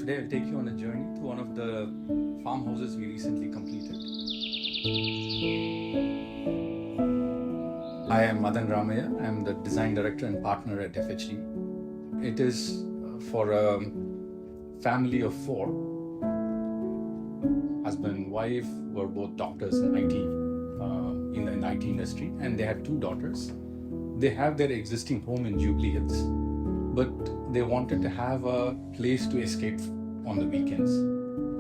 Today I'll take you on a journey to one of the farmhouses we recently completed. I am Madan Ramaya. I'm the design director and partner at FHD. It is for a family of four. Husband and wife were both doctors in IT, in the IT industry, and they had two daughters. They have their existing home in Jubilee Hills, but they wanted to have a place to escape on the weekends.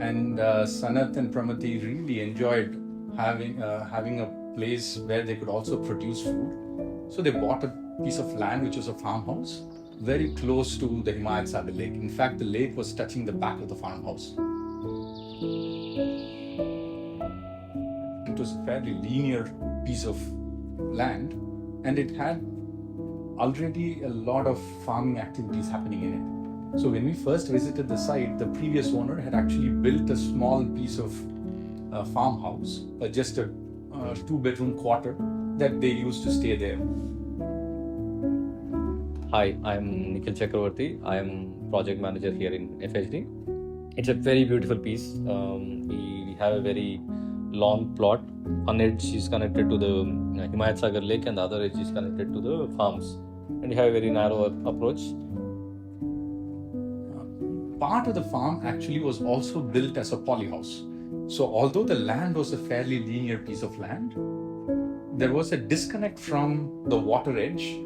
And Sanath and Pramati really enjoyed having a place where they could also produce food. So they bought a piece of land, which was a farmhouse, very close to the Hyderabad lake. In fact, the lake was touching the back of the farmhouse. It was a fairly linear piece of land, and it had already a lot of farming activities happening in it. So when we first visited the site, the previous owner had actually built a small piece of farmhouse, just a two-bedroom quarter that they used to stay there. Hi, I'm Nikhil Chakravarti. I am project manager here in FHD. It's a very beautiful piece. We have a very long plot. One edge is connected to the Himayat Lake and the other edge is connected to the farms. And you have a very narrow approach. Part of the farm actually was also built as a polyhouse. So although the land was a fairly linear piece of land, there was a disconnect from the water edge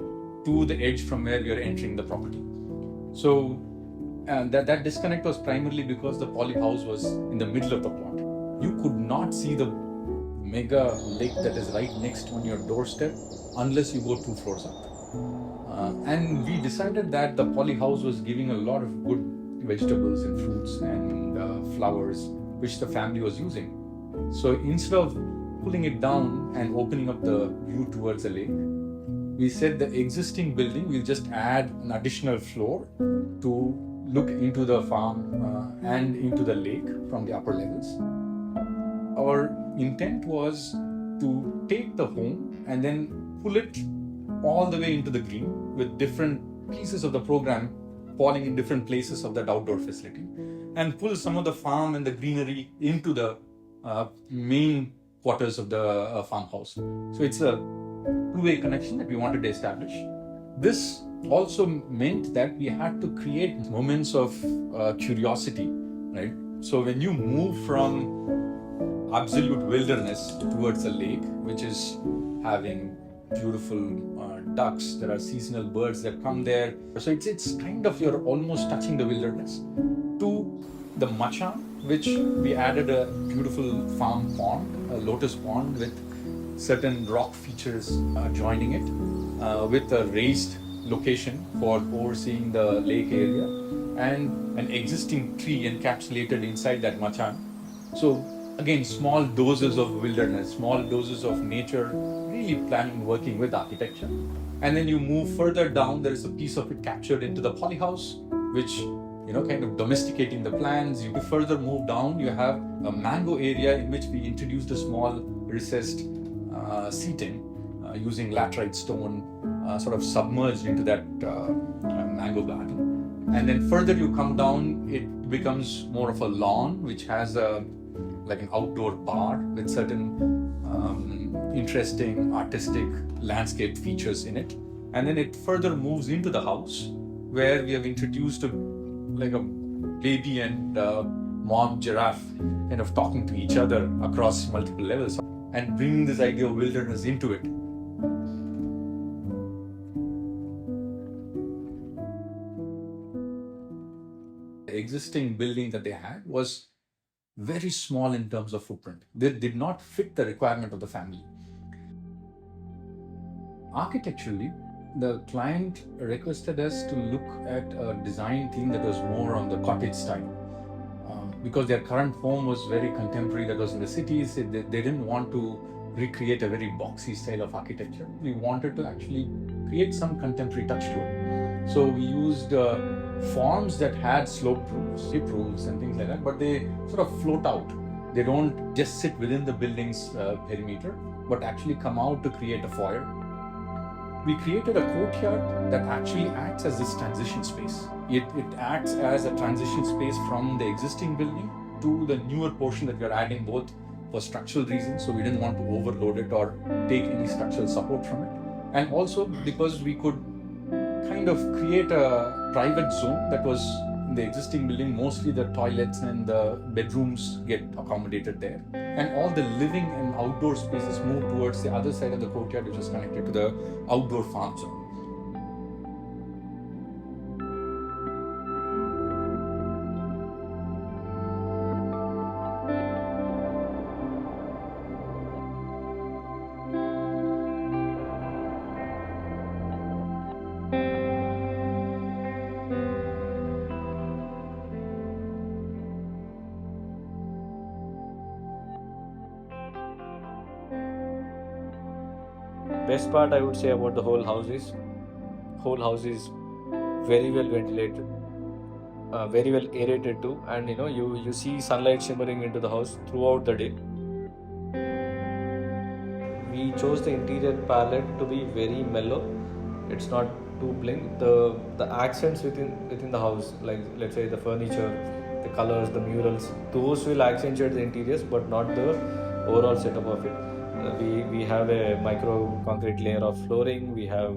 to the edge from where we are entering the property. So that disconnect was primarily because the polyhouse was in the middle of the plot. You could not see the mega lake that is right next on your doorstep unless you go 2 floors up. And we decided that the polyhouse was giving a lot of good vegetables and fruits and flowers which the family was using. So instead of pulling it down and opening up the view towards the lake, we said the existing building will just add an additional floor to look into the farm and into the lake from the upper levels. Our intent was to take the home and then pull it all the way into the green with different pieces of the program falling in different places of that outdoor facility, and pull some of the farm and the greenery into the main quarters of the farmhouse. So it's a two-way connection that we wanted to establish. This also meant that we had to create moments of curiosity, right? So when you move from absolute wilderness towards a lake, which is having beautiful ducks, there are seasonal birds that come there. So it's kind of, you're almost touching the wilderness, to the machan, which we added a beautiful farm pond, a lotus pond with certain rock features joining it, with a raised location for overseeing the lake area and an existing tree encapsulated inside that machan. So again, small doses of wilderness, small doses of nature, really planning, working with architecture. And then you move further down, there is a piece of it captured into the polyhouse, which, kind of domesticating the plants. You further move down, you have a mango area in which we introduced a small recessed seating using laterite stone, sort of submerged into that mango garden. And then further you come down, it becomes more of a lawn, which has like an outdoor bar with certain interesting artistic landscape features in it. And then it further moves into the house, where we have introduced a baby and mom giraffe kind of talking to each other across multiple levels and bringing this idea of wilderness into it. The existing building that they had was very small in terms of footprint. They did not fit the requirement of the family. Architecturally, the client requested us to look at a design theme that was more on the cottage style. Because their current home was very contemporary, that was in the cities, they didn't want to recreate a very boxy style of architecture. We wanted to actually create some contemporary touch to it. So we used forms that had slope roofs, hip roofs and things like that, but they sort of float out. They don't just sit within the building's perimeter, but actually come out to create a foyer. we created a courtyard that actually acts as this transition space. It acts as a transition space from the existing building to the newer portion that we are adding, both for structural reasons, so we didn't want to overload it or take any structural support from it, and also because we could kind of create a private zone that was in the existing building. Mostly the toilets and the bedrooms get accommodated there, and all the living and outdoor spaces move towards the other side of the courtyard, which is connected to the outdoor farm zone. Best part I would say about the whole house is very well ventilated, very well aerated too, and you see sunlight shimmering into the house throughout the day. We chose the interior palette to be very mellow. It's not too bling. The accents within the house, like let's say the furniture, the colors, the murals, those will accentuate the interiors, but not the overall setup of it. We have a micro concrete layer of flooring. We have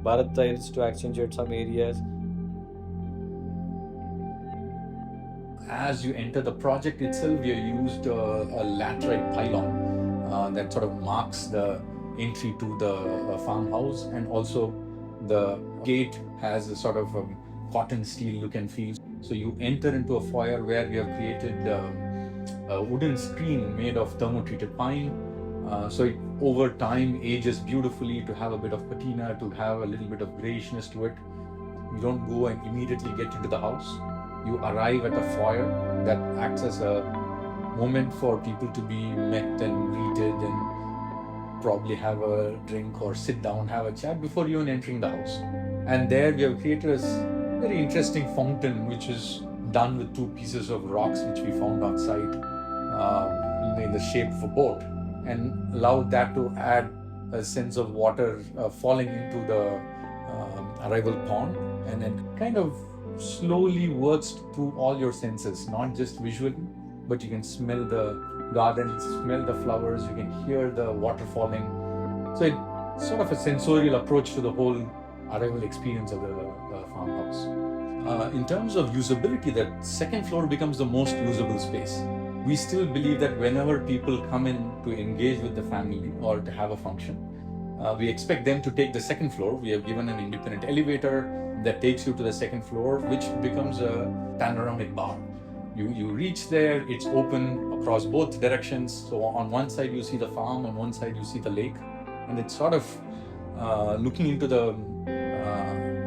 Bharat tiles to accentuate some areas. As you enter the project itself, we have used a laterite pylon that sort of marks the entry to the farmhouse, and also the gate has a sort of cotton steel look and feel. So you enter into a foyer where we have created a wooden screen made of thermo-treated pine. So it over time ages beautifully to have a bit of patina, to have a little bit of grayishness to it. You don't go and immediately get into the house. You arrive at a foyer that acts as a moment for people to be met and greeted and probably have a drink or sit down, have a chat before even entering the house. And there we have created a very interesting fountain, which is done with two pieces of rocks which we found on site in the shape of a boat, and allowed that to add a sense of water falling into the arrival pond, and it kind of slowly works through all your senses, not just visually, but you can smell the garden, smell the flowers, you can hear the water falling. So it's sort of a sensorial approach to the whole arrival experience of the farmhouse. In terms of usability, that second floor becomes the most usable space. We still believe that whenever people come in to engage with the family or to have a function, we expect them to take the second floor. We have given an independent elevator that takes you to the second floor, which becomes a panoramic bar. You reach there, it's open across both directions. So on one side you see the farm, on one side you see the lake, and it's sort of looking into the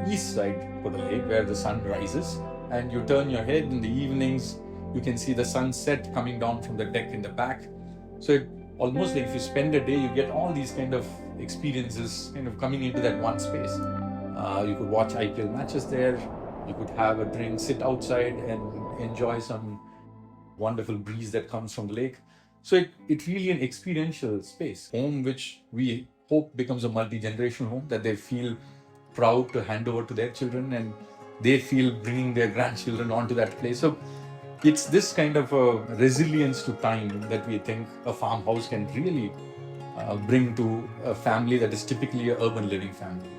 east side for the lake where the sun rises, and you turn your head in the evenings, you can see the sunset coming down from the deck in the back. So it almost like if you spend a day, you get all these kind of experiences kind of coming into that one space. You could watch IPL matches there, you could have a drink, sit outside and enjoy some wonderful breeze that comes from the lake. So it's really an experiential space, home which we hope becomes a multi-generational home that they feel proud to hand over to their children, and they feel bringing their grandchildren onto that place. So it's this kind of a resilience to time that we think a farmhouse can really bring to a family that is typically an urban living family.